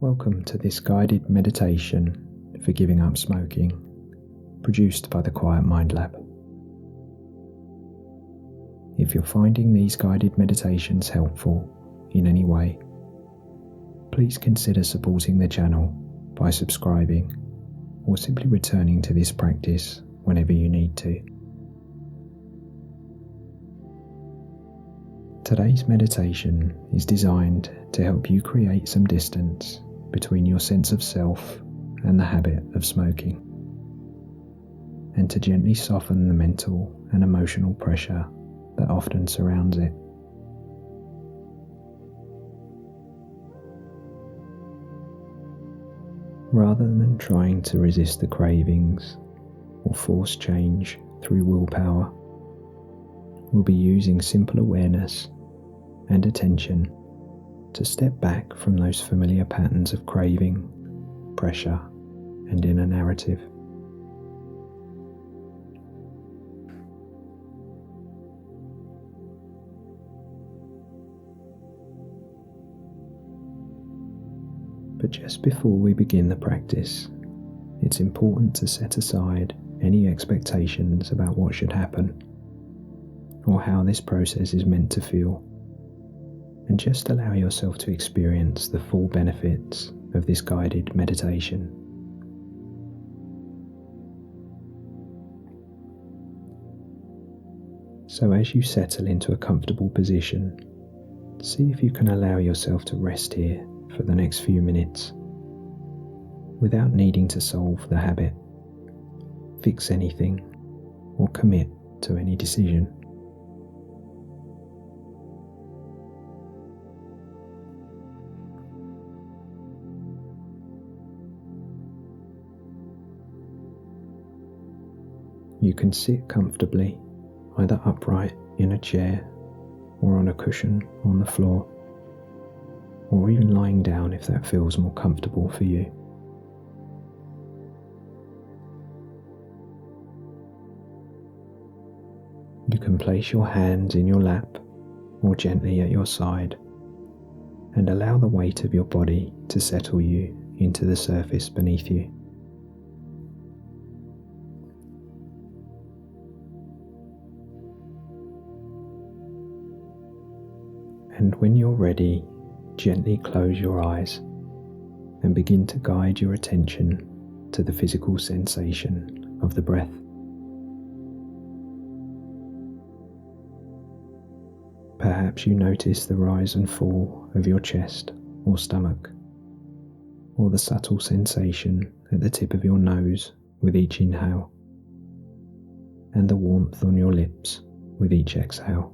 Welcome to this guided meditation for giving up smoking, produced by the Quiet Mind Lab. If you're finding these guided meditations helpful in any way, please consider supporting the channel by subscribing or simply returning to this practice whenever you need to. Today's meditation is designed to help you create some distance between your sense of self and the habit of smoking, and to gently soften the mental and emotional pressure that often surrounds it. Rather than trying to resist the cravings or force change through willpower, we'll be using simple awareness and attention to step back from those familiar patterns of craving, pressure, and inner narrative. But just before we begin the practice, it's important to set aside any expectations about what should happen or how this process is meant to feel, and just allow yourself to experience the full benefits of this guided meditation. So as you settle into a comfortable position, see if you can allow yourself to rest here for the next few minutes without needing to solve the habit, fix anything, or commit to any decision. You can sit comfortably, either upright in a chair or on a cushion on the floor, or even lying down if that feels more comfortable for you. You can place your hands in your lap or gently at your side and allow the weight of your body to settle you into the surface beneath you. And when you're ready, gently close your eyes and begin to guide your attention to the physical sensation of the breath. Perhaps you notice the rise and fall of your chest or stomach, or the subtle sensation at the tip of your nose with each inhale, and the warmth on your lips with each exhale.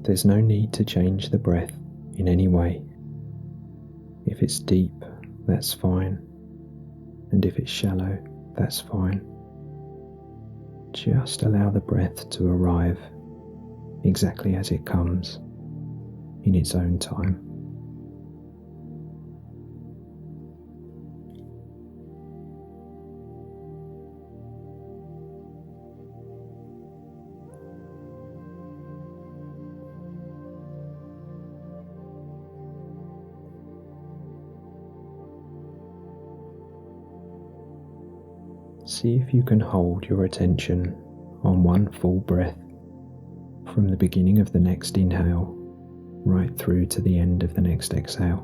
There's no need to change the breath in any way. If it's deep, that's fine, and if it's shallow, that's fine. Just allow the breath to arrive exactly as it comes, in its own time. See if you can hold your attention on one full breath from the beginning of the next inhale right through to the end of the next exhale.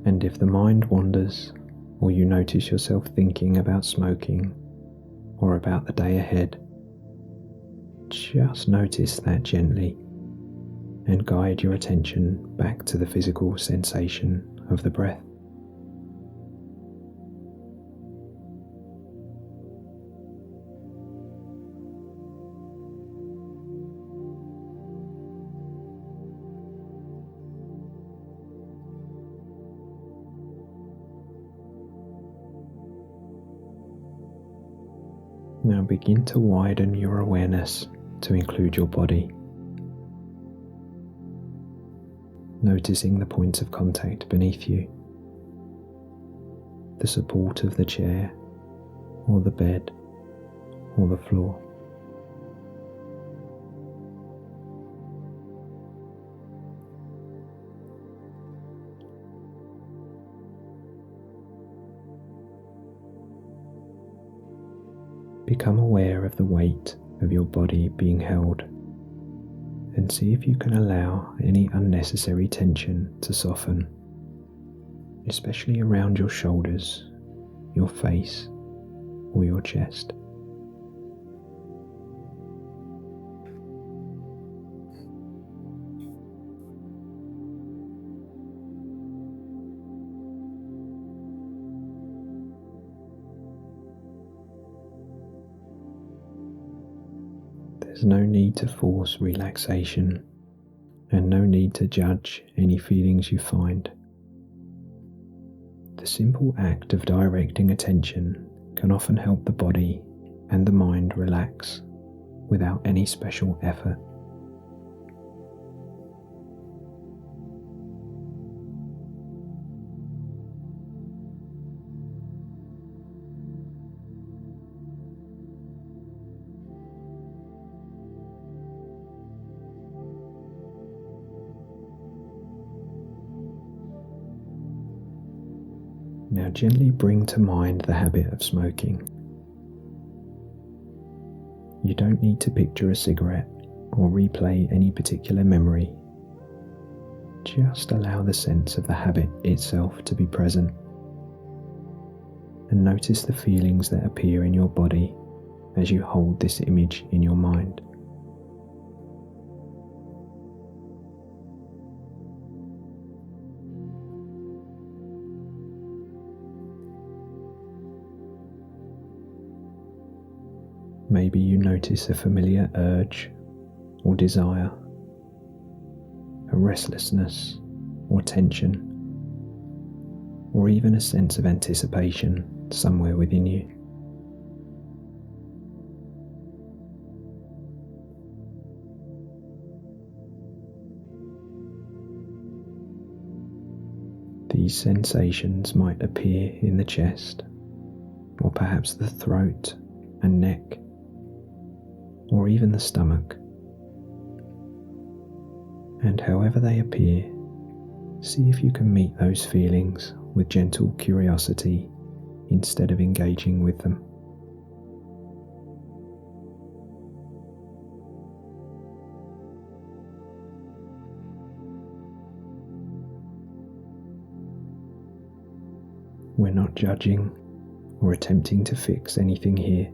And if the mind wanders, or you notice yourself thinking about smoking or about the day ahead, just notice that gently and guide your attention back to the physical sensation of the breath. Now begin to widen your awareness to include your body, noticing the points of contact beneath you, the support of the chair or the bed or the floor. Become aware of the weight of your body being held and see if you can allow any unnecessary tension to soften, especially around your shoulders, your face, or your chest. There's no need to force relaxation and no need to judge any feelings you find. The simple act of directing attention can often help the body and the mind relax without any special effort. Now gently bring to mind the habit of smoking. You don't need to picture a cigarette or replay any particular memory. Just allow the sense of the habit itself to be present and notice the feelings that appear in your body as you hold this image in your mind. Maybe you notice a familiar urge or desire, a restlessness or tension, or even a sense of anticipation somewhere within you. These sensations might appear in the chest, or perhaps the throat and neck, or even the stomach. And however they appear, see if you can meet those feelings with gentle curiosity instead of engaging with them. We're not judging or attempting to fix anything here.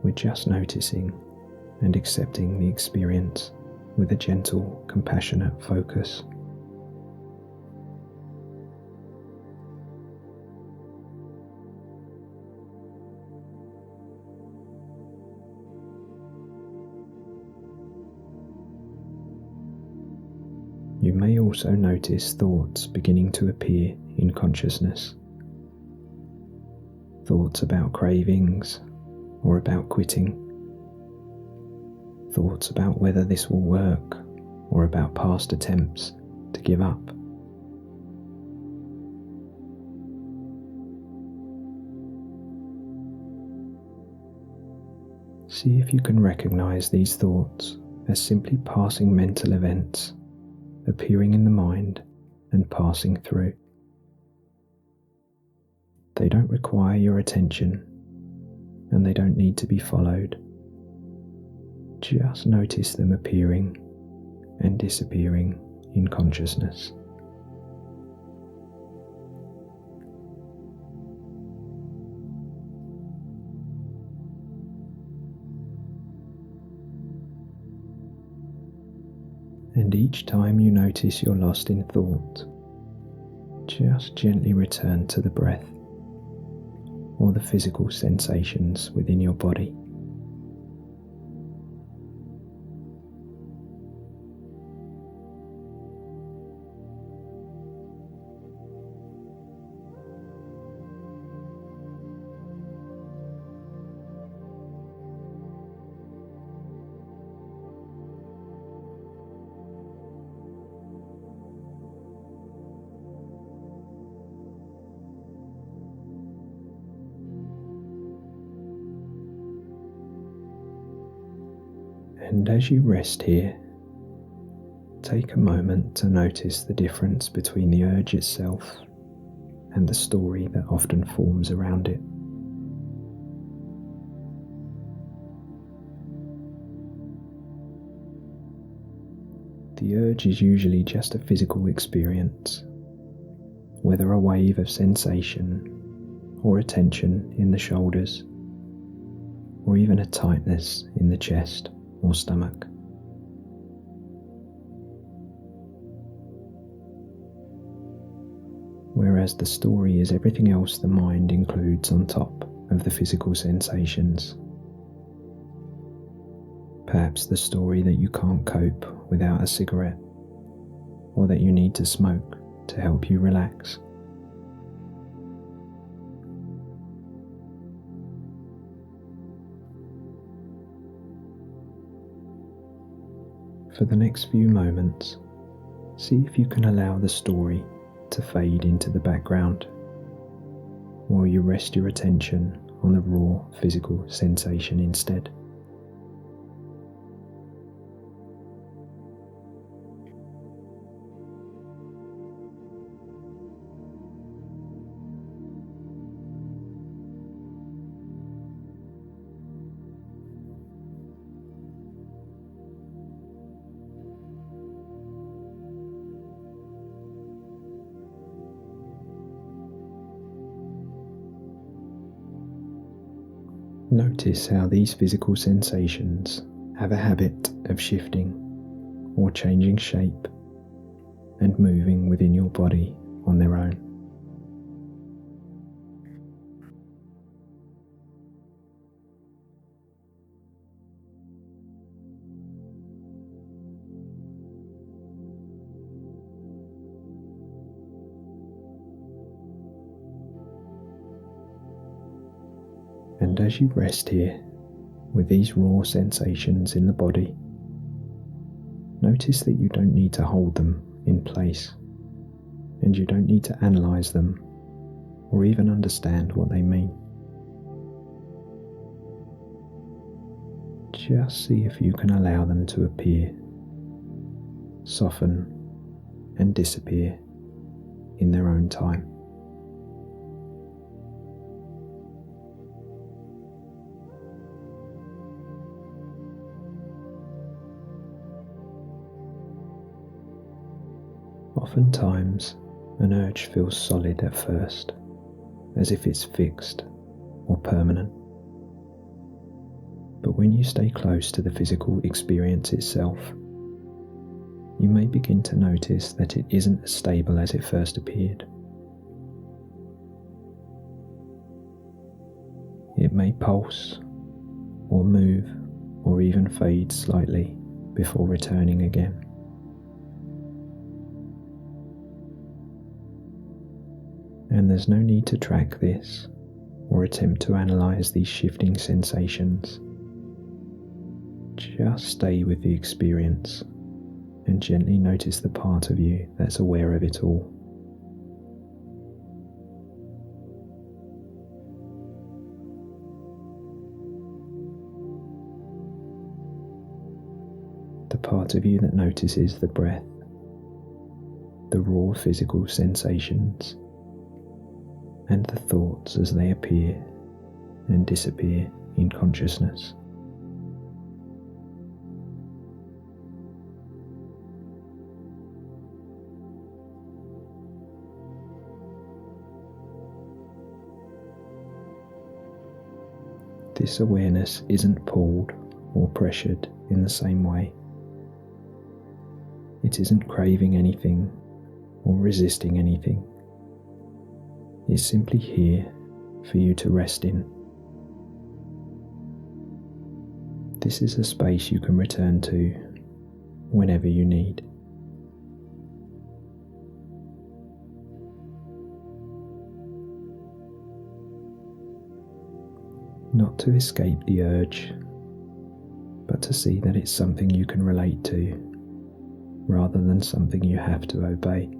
We're just noticing and accepting the experience with a gentle, compassionate focus. You may also notice thoughts beginning to appear in consciousness. Thoughts about cravings or about quitting. Thoughts about whether this will work or about past attempts to give up. See if you can recognize these thoughts as simply passing mental events appearing in the mind and passing through. They don't require your attention and they don't need to be followed. Just notice them appearing and disappearing in consciousness. And each time you notice you're lost in thought, just gently return to the breath or the physical sensations within your body. And as you rest here, take a moment to notice the difference between the urge itself and the story that often forms around it. The urge is usually just a physical experience, whether a wave of sensation or a tension in the shoulders, or even a tightness in the chest or stomach. Whereas the story is everything else the mind includes on top of the physical sensations. Perhaps the story that you can't cope without a cigarette, or that you need to smoke to help you relax. For the next few moments, see if you can allow the story to fade into the background while you rest your attention on the raw physical sensation instead. Notice how these physical sensations have a habit of shifting or changing shape and moving within your body on their own. And as you rest here with these raw sensations in the body, notice that you don't need to hold them in place, and you don't need to analyze them or even understand what they mean. Just see if you can allow them to appear, soften, and disappear in their own time. Oftentimes, an urge feels solid at first, as if it's fixed or permanent. But when you stay close to the physical experience itself, you may begin to notice that it isn't as stable as it first appeared. It may pulse, or move, or even fade slightly before returning again. And there's no need to track this or attempt to analyze these shifting sensations. Just stay with the experience and gently notice the part of you that's aware of it all. The part of you that notices the breath, the raw physical sensations, and the thoughts as they appear and disappear in consciousness. This awareness isn't pulled or pressured in the same way. It isn't craving anything or resisting anything. It's simply here for you to rest in. This is a space you can return to whenever you need. Not to escape the urge, but to see that it's something you can relate to, rather than something you have to obey.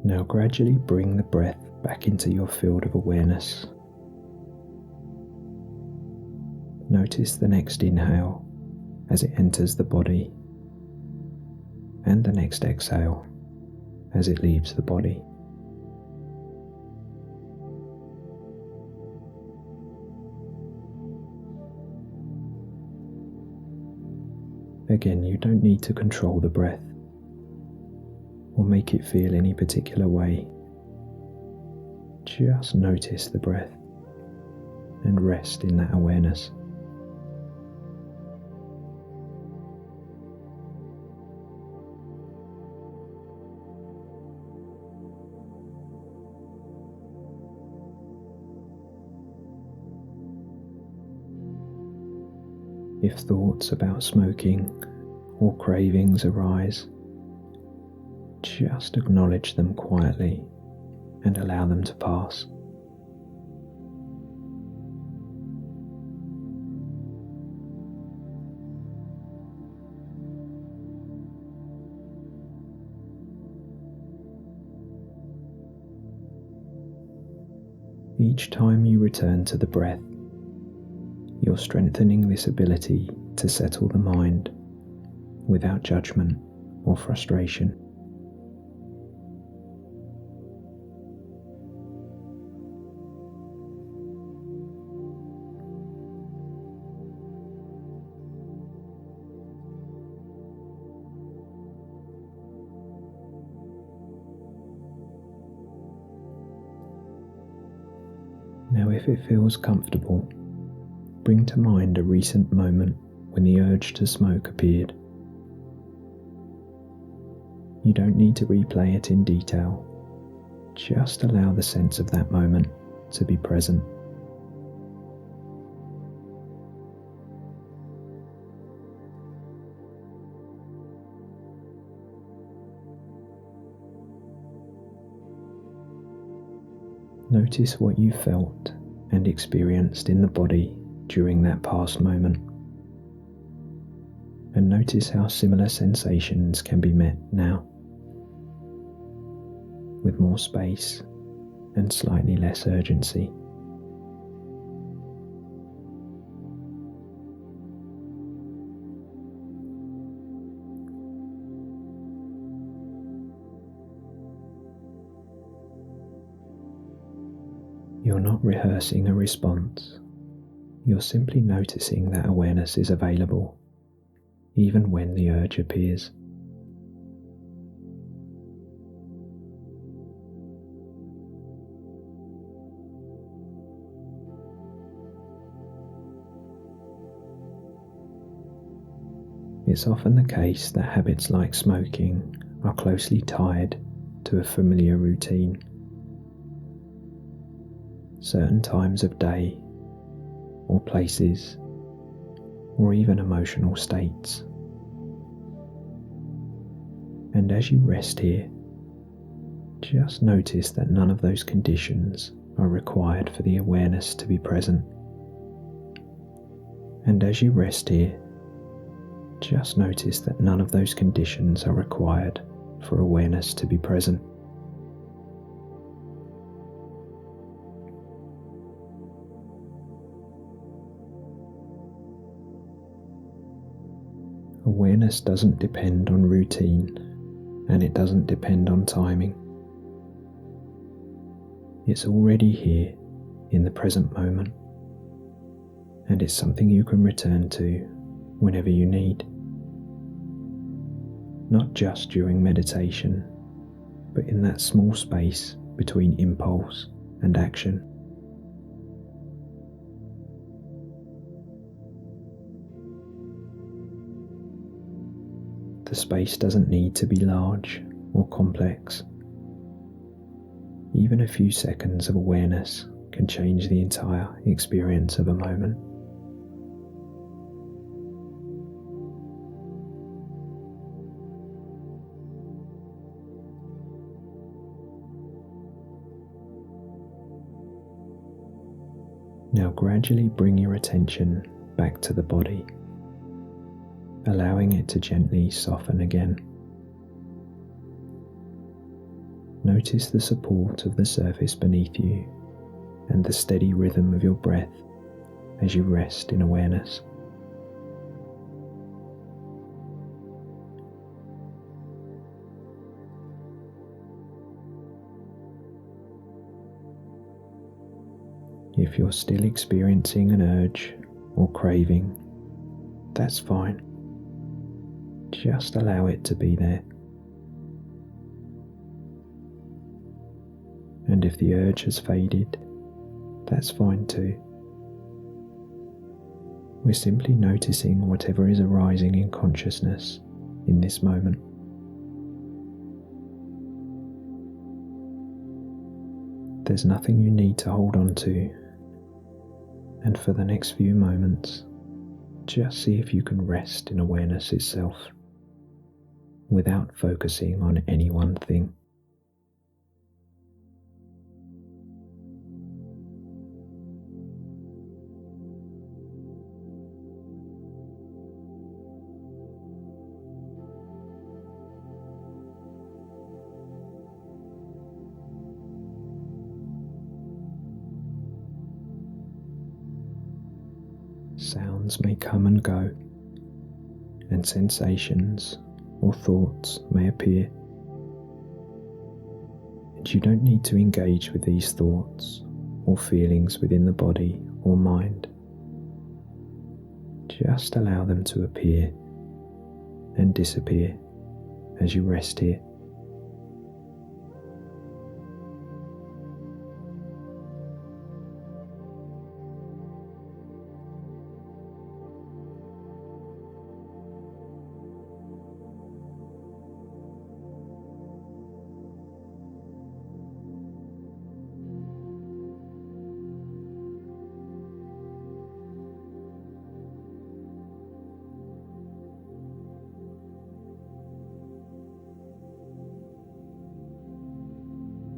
Now gradually bring the breath back into your field of awareness. Notice the next inhale as it enters the body, and the next exhale as it leaves the body. Again, you don't need to control the breath or make it feel any particular way. Just notice the breath and rest in that awareness. If thoughts about smoking or cravings arise, just acknowledge them quietly and allow them to pass. Each time you return to the breath, you're strengthening this ability to settle the mind without judgment or frustration. Now, if it feels comfortable, bring to mind a recent moment when the urge to smoke appeared. You don't need to replay it in detail, just allow the sense of that moment to be present. Notice what you felt and experienced in the body during that past moment, and notice how similar sensations can be met now, with more space and slightly less urgency. You're not rehearsing a response. You're simply noticing that awareness is available, even when the urge appears. It's often the case that habits like smoking are closely tied to a familiar routine. Certain times of day, or places, or even emotional states. And as you rest here, just notice that none of those conditions are required for the awareness to be present. And as you rest here, just notice that none of those conditions are required for awareness to be present. Awareness doesn't depend on routine, and it doesn't depend on timing. It's already here in the present moment, and it's something you can return to whenever you need. Not just during meditation, but in that small space between impulse and action. The space doesn't need to be large or complex. Even a few seconds of awareness can change the entire experience of a moment. Now gradually bring your attention back to the body, allowing it to gently soften again. Notice the support of the surface beneath you and the steady rhythm of your breath as you rest in awareness. If you're still experiencing an urge or craving, that's fine. Just allow it to be there. And if the urge has faded, that's fine too. We're simply noticing whatever is arising in consciousness in this moment. There's nothing you need to hold on to, and for the next few moments, just see if you can rest in awareness itself, without focusing on any one thing. Sounds may come and go, and sensations or thoughts may appear. And you don't need to engage with these thoughts or feelings within the body or mind. Just allow them to appear and disappear as you rest here.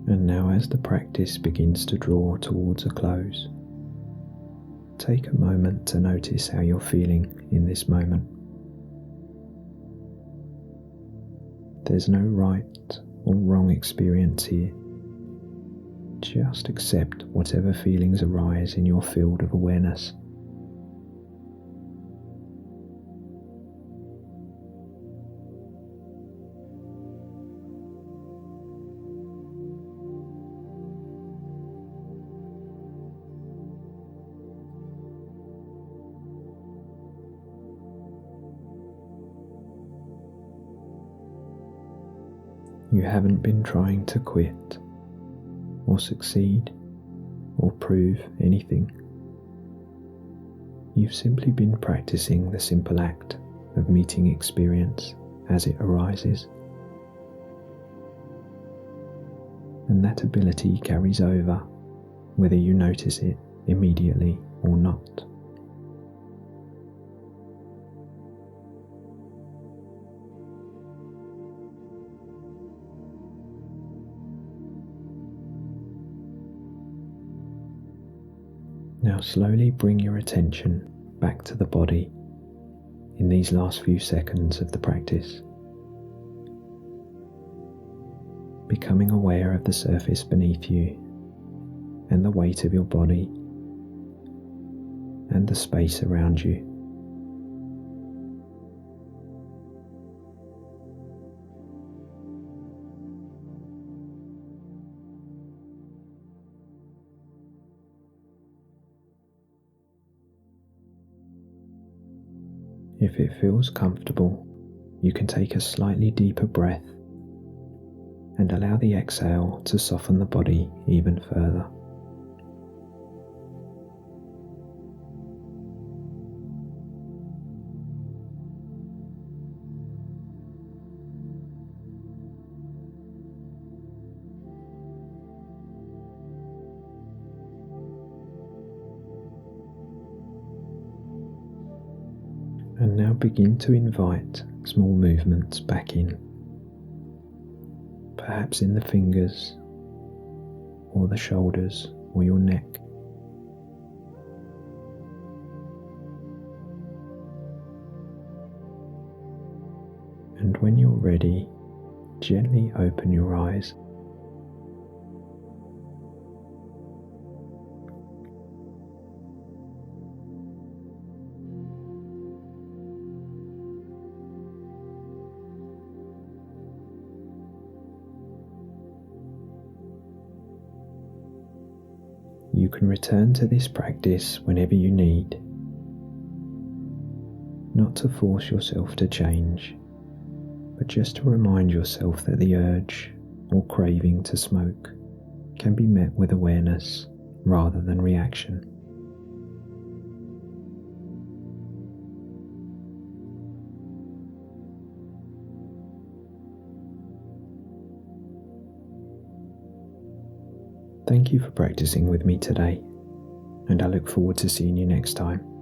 And now, as the practice begins to draw towards a close, take a moment to notice how you're feeling in this moment. There's no right or wrong experience here. Just accept whatever feelings arise in your field of awareness. You haven't been trying to quit, or succeed, or prove anything. You've simply been practicing the simple act of meeting experience as it arises. And that ability carries over whether you notice it immediately or not. Now slowly bring your attention back to the body in these last few seconds of the practice, becoming aware of the surface beneath you and the weight of your body and the space around you. If it feels comfortable, you can take a slightly deeper breath and allow the exhale to soften the body even further. And now begin to invite small movements back in, perhaps in the fingers, or the shoulders, or your neck. And when you're ready, gently open your eyes You can return to this practice whenever you need, not to force yourself to change, but just to remind yourself that the urge or craving to smoke can be met with awareness rather than reaction. Thank you for practicing with me today, and I look forward to seeing you next time.